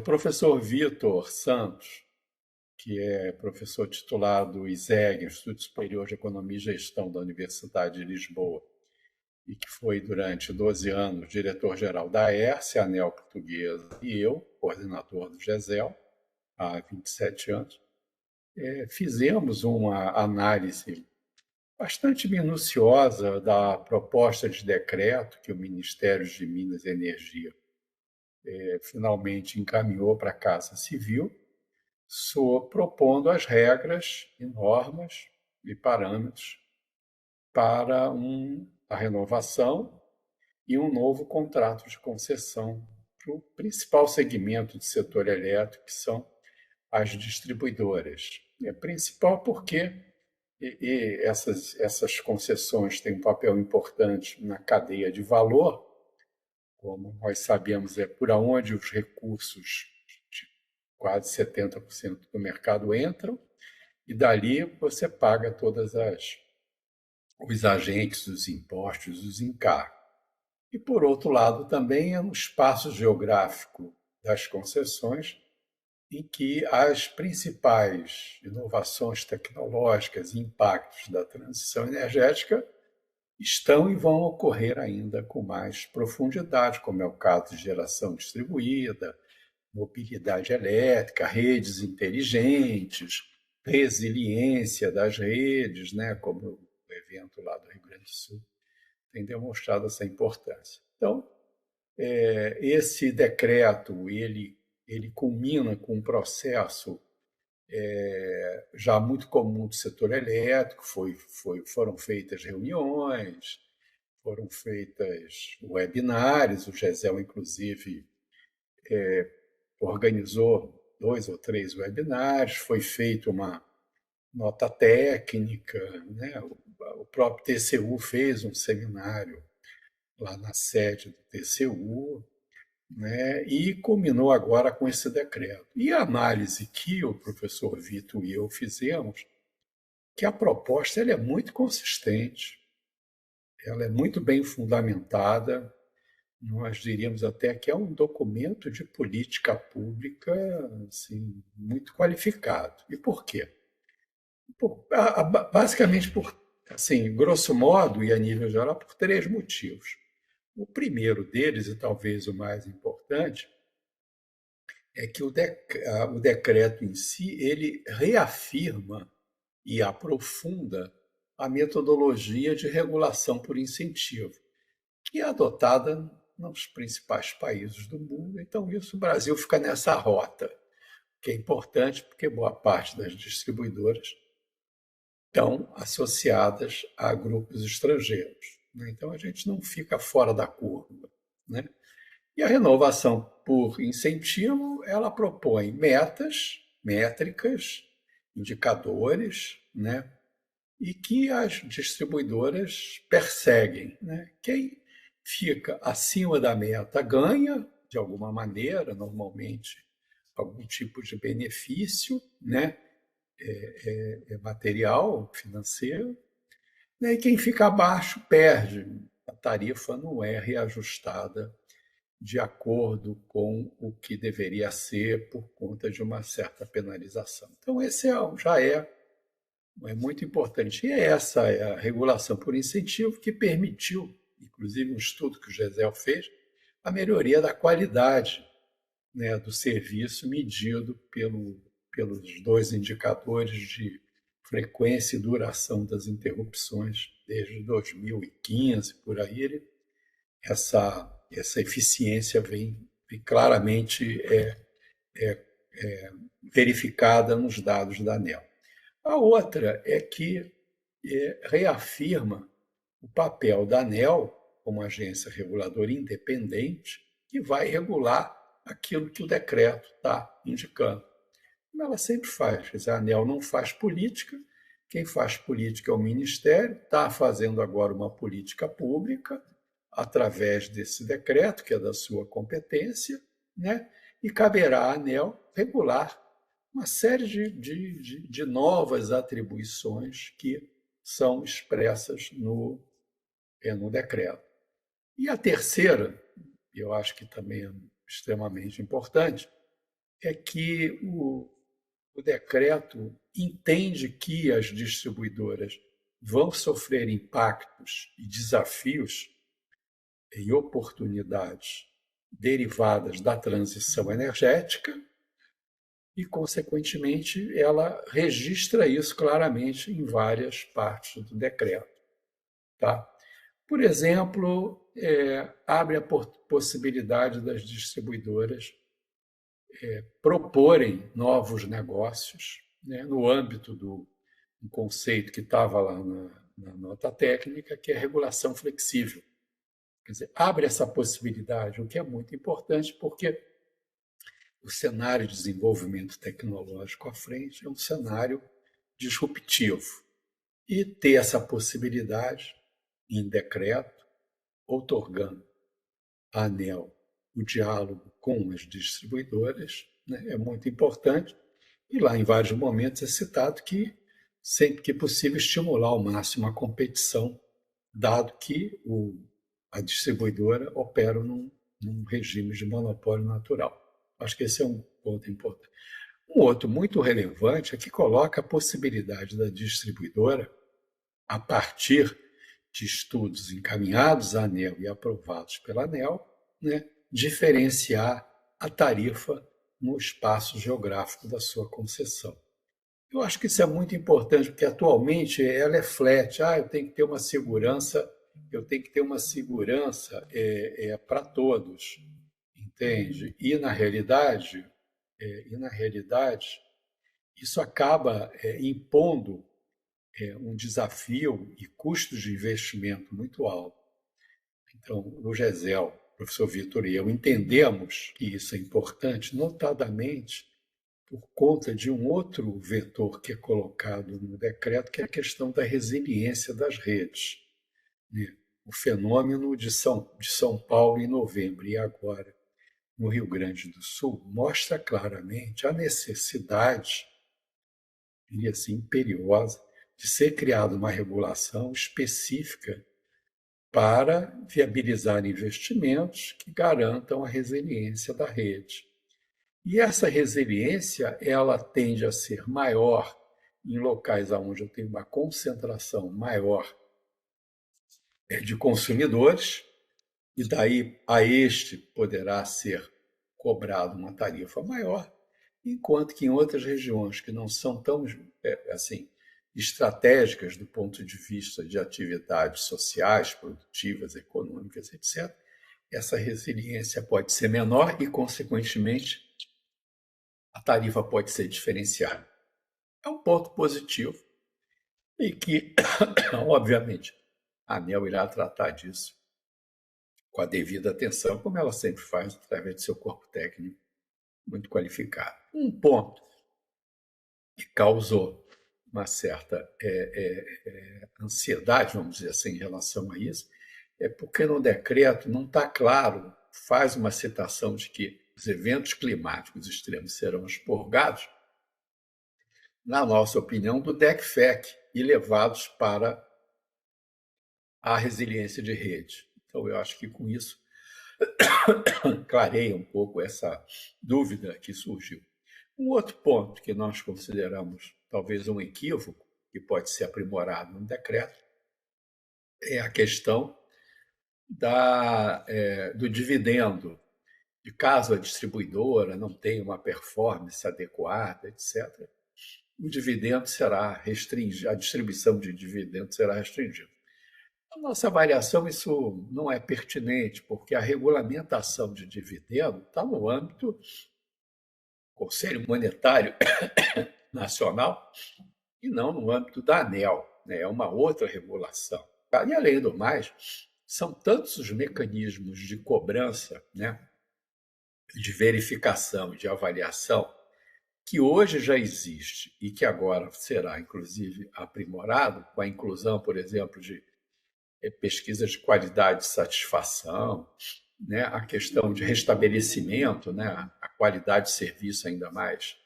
O professor Vitor Santos, que é professor titular do ISEG, Instituto Superior de Economia e Gestão da Universidade de Lisboa, e que foi durante 12 anos diretor-geral da ERCE, a ANEEL Portuguesa, e eu, coordenador do GESEL, há 27 anos, fizemos uma análise bastante minuciosa da proposta de decreto que o Ministério de Minas e Energia finalmente encaminhou para a Casa Civil, propondo as regras e normas e parâmetros para a renovação e um novo contrato de concessão para o principal segmento do setor elétrico, que são as distribuidoras. É principal porque essas concessões têm um papel importante na cadeia de valor, como nós sabemos, é por onde os recursos de quase 70% do mercado entram, e dali você paga todas os agentes, os impostos, os encargos. E, por outro lado, também é um espaço geográfico das concessões em que as principais inovações tecnológicas e impactos da transição energética estão e vão ocorrer ainda com mais profundidade, como é o caso de geração distribuída, mobilidade elétrica, redes inteligentes, resiliência das redes, né, como o evento lá do Rio Grande do Sul tem demonstrado essa importância. Então, esse decreto ele culmina com um processo já muito comum do setor elétrico, foram feitas reuniões, foram feitas webinários, o GESEL, inclusive, organizou 2 ou 3 webinários, foi feita uma nota técnica, né? O próprio TCU fez um seminário lá na sede do TCU, né? E culminou agora com esse decreto. E a análise que o professor Vitor e eu fizemos, que a proposta ela é muito consistente, ela é muito bem fundamentada, nós diríamos até que é um documento de política pública assim, muito qualificado. E por quê? Basicamente por, assim, grosso modo e a nível geral, por 3 motivos. O primeiro deles, e talvez o mais importante, é que o decreto em si ele reafirma e aprofunda a metodologia de regulação por incentivo, que é adotada nos principais países do mundo. Então, isso o Brasil fica nessa rota, que é importante porque boa parte das distribuidoras estão associadas a grupos estrangeiros, né? Então, a gente não fica fora da curva, né? E a renovação por incentivo, ela propõe metas, métricas, indicadores, né? E que as distribuidoras perseguem, né? Quem fica acima da meta ganha, de alguma maneira, normalmente, algum tipo de benefício, né? Material, financeiro, né? E quem fica abaixo perde. A tarifa não é reajustada de acordo com o que deveria ser por conta de uma certa penalização. Então, esse já é muito importante. E essa é a regulação por incentivo que permitiu, inclusive um estudo que o GESEL fez, a melhoria da qualidade, né, do serviço medido pelos 2 indicadores de frequência e duração das interrupções desde 2015, por aí, essa eficiência vem claramente verificada nos dados da ANEEL. A outra é que reafirma o papel da ANEEL como agência reguladora independente que vai regular aquilo que o decreto está indicando. Como ela sempre faz. Quer dizer, a ANEEL não faz política, quem faz política é o Ministério, está fazendo agora uma política pública através desse decreto, que é da sua competência, né? E caberá à ANEEL regular uma série de novas atribuições que são expressas no decreto. E a terceira, eu acho que também é extremamente importante, é que o decreto entende que as distribuidoras vão sofrer impactos e desafios e oportunidades derivadas da transição energética e, consequentemente, ela registra isso claramente em várias partes do decreto. Tá? Por exemplo, abre a possibilidade das distribuidoras proporem novos negócios, né, no âmbito do um conceito que estava lá na nota técnica, que é a regulação flexível. Quer dizer, abre essa possibilidade, o que é muito importante, porque o cenário de desenvolvimento tecnológico à frente é um cenário disruptivo. E ter essa possibilidade em decreto, outorgando à ANEEL o diálogo com as distribuidoras, né, é muito importante. E lá, em vários momentos, é citado que, sempre que possível, estimular ao máximo a competição, dado que a distribuidora opera num regime de monopólio natural. Acho que esse é um ponto importante. Um outro muito relevante é que coloca a possibilidade da distribuidora, a partir de estudos encaminhados à ANEEL e aprovados pela ANEEL, né, diferenciar a tarifa no espaço geográfico da sua concessão. Eu acho que isso é muito importante, porque atualmente ela é flat. Eu tenho que ter uma segurança, eu tenho que ter uma segurança para todos, entende? E na realidade, isso acaba impondo um desafio e custos de investimento muito alto. Então, o GESEL, o professor Vitor e eu entendemos que isso é importante, notadamente por conta de um outro vetor que é colocado no decreto, que é a questão da resiliência das redes, né? O fenômeno de São Paulo em novembro e agora no Rio Grande do Sul mostra claramente a necessidade, e assim, imperiosa, de ser criada uma regulação específica para viabilizar investimentos que garantam a resiliência da rede. E essa resiliência, ela tende a ser maior em locais onde eu tenho uma concentração maior de consumidores, e daí a este poderá ser cobrado uma tarifa maior, enquanto que em outras regiões que não são tão assim estratégicas do ponto de vista de atividades sociais, produtivas, econômicas, etc., essa resiliência pode ser menor e, consequentemente, a tarifa pode ser diferenciada. É um ponto positivo e que, obviamente, a ANEEL irá tratar disso com a devida atenção, como ela sempre faz, através do seu corpo técnico muito qualificado. Um ponto que causou uma certa ansiedade, vamos dizer assim, em relação a isso, é porque no decreto não está claro, faz uma citação de que os eventos climáticos extremos serão expurgados, na nossa opinião, do DECFEC e levados para a resiliência de rede. Então, eu acho que com isso clareia um pouco essa dúvida que surgiu. Um outro ponto que nós consideramos talvez um equívoco, que pode ser aprimorado no decreto, é a questão do dividendo. De caso a distribuidora não tenha uma performance adequada, etc., o dividendo será restringido, a distribuição de dividendos será restringida. Na nossa avaliação, isso não é pertinente, porque a regulamentação de dividendo está no âmbito do Conselho Monetário Nacional e não no âmbito da ANEEL, né? É uma outra regulação. E, além do mais, são tantos os mecanismos de cobrança, né, de verificação, de avaliação, que hoje já existe e que agora será, inclusive, aprimorado com a inclusão, por exemplo, de pesquisas de qualidade de satisfação, né, a questão de restabelecimento, né, a qualidade de serviço ainda mais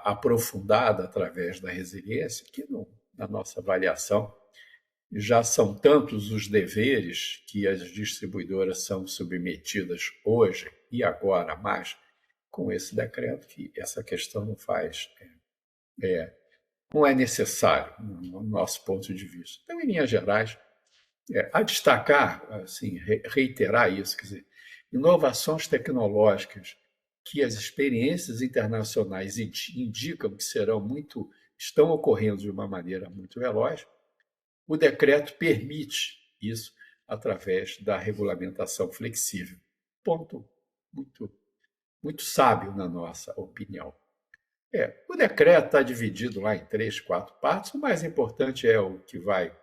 aprofundada através da resiliência, que na nossa avaliação já são tantos os deveres que as distribuidoras são submetidas hoje e agora mais com esse decreto que essa questão não é necessário, no nosso ponto de vista. Então, em linhas gerais, a destacar, assim, reiterar isso, quer dizer, inovações tecnológicas que as experiências internacionais indicam que estão ocorrendo de uma maneira muito veloz, o decreto permite isso através da regulamentação flexível. Ponto muito, muito sábio, na nossa opinião. O decreto está dividido lá em 3, 4 partes. O mais importante é o que vai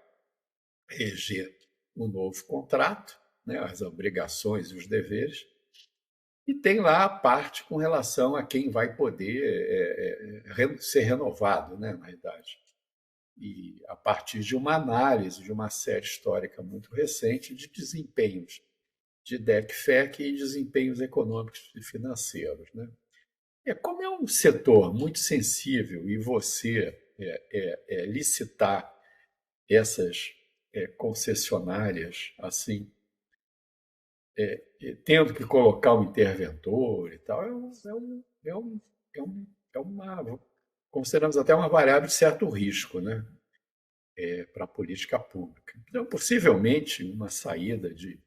reger o novo contrato, né, as obrigações e os deveres. E tem lá a parte com relação a quem vai poder ser renovado, né, na idade. E a partir de uma análise de uma série histórica muito recente de desempenhos de DEC/FEC e desempenhos econômicos e financeiros, né? Como é um setor muito sensível e você licitar essas concessionárias assim, tendo que colocar um interventor e tal, consideramos até uma variável de certo risco, né, para a política pública. Então, possivelmente, uma saída de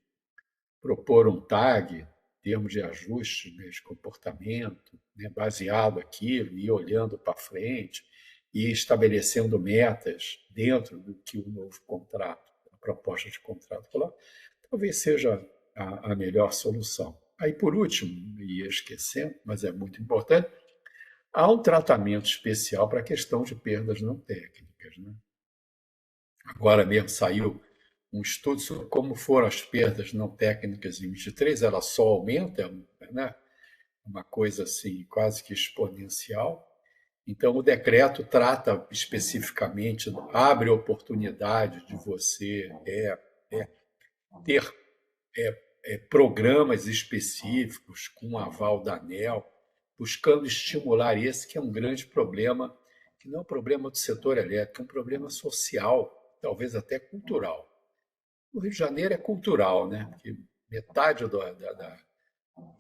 propor um TAG, termo de ajuste, né, de comportamento, né, baseado aquilo, e olhando para frente, e estabelecendo metas dentro do que o novo contrato, a proposta de contrato coloca, talvez seja a melhor solução. Aí, por último, ia esquecendo, mas é muito importante, há um tratamento especial para a questão de perdas não técnicas, né? Agora mesmo saiu um estudo sobre como foram as perdas não técnicas em 23, ela só aumenta, né? Uma coisa assim quase que exponencial. Então, o decreto trata especificamente, abre oportunidade de você ter programas específicos com aval da ANEEL, buscando estimular esse que é um grande problema, que não é um problema do setor elétrico, é um problema social, talvez até cultural. O Rio de Janeiro é cultural, né? Porque metade do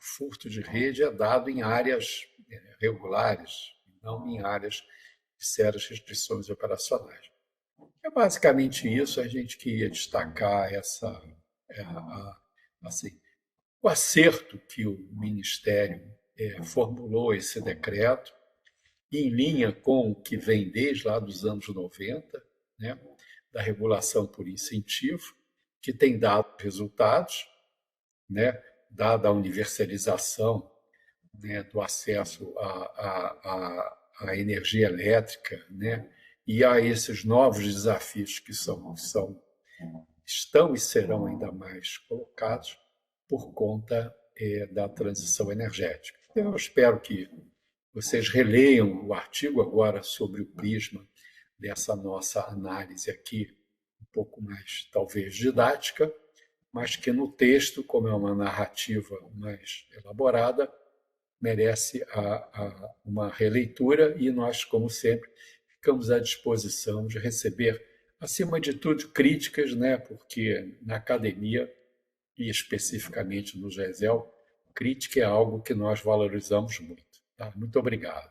furto de rede é dado em áreas regulares, não em áreas de sérias restrições operacionais. É basicamente isso. A gente queria destacar assim, o acerto que o Ministério formulou esse decreto, em linha com o que vem desde lá dos anos 90, né, da regulação por incentivo, que tem dado resultados, né, dada a universalização, né, do acesso à energia elétrica, né, e a esses novos desafios que estão e serão ainda mais colocados por conta da transição energética. Então, eu espero que vocês releiam o artigo agora sobre o prisma dessa nossa análise aqui, um pouco mais, talvez, didática, mas que no texto, como é uma narrativa mais elaborada, merece uma releitura e nós, como sempre, ficamos à disposição de receber, acima de tudo, críticas, né? Porque na academia, e especificamente no GESEL, crítica é algo que nós valorizamos muito. Tá? Muito obrigado.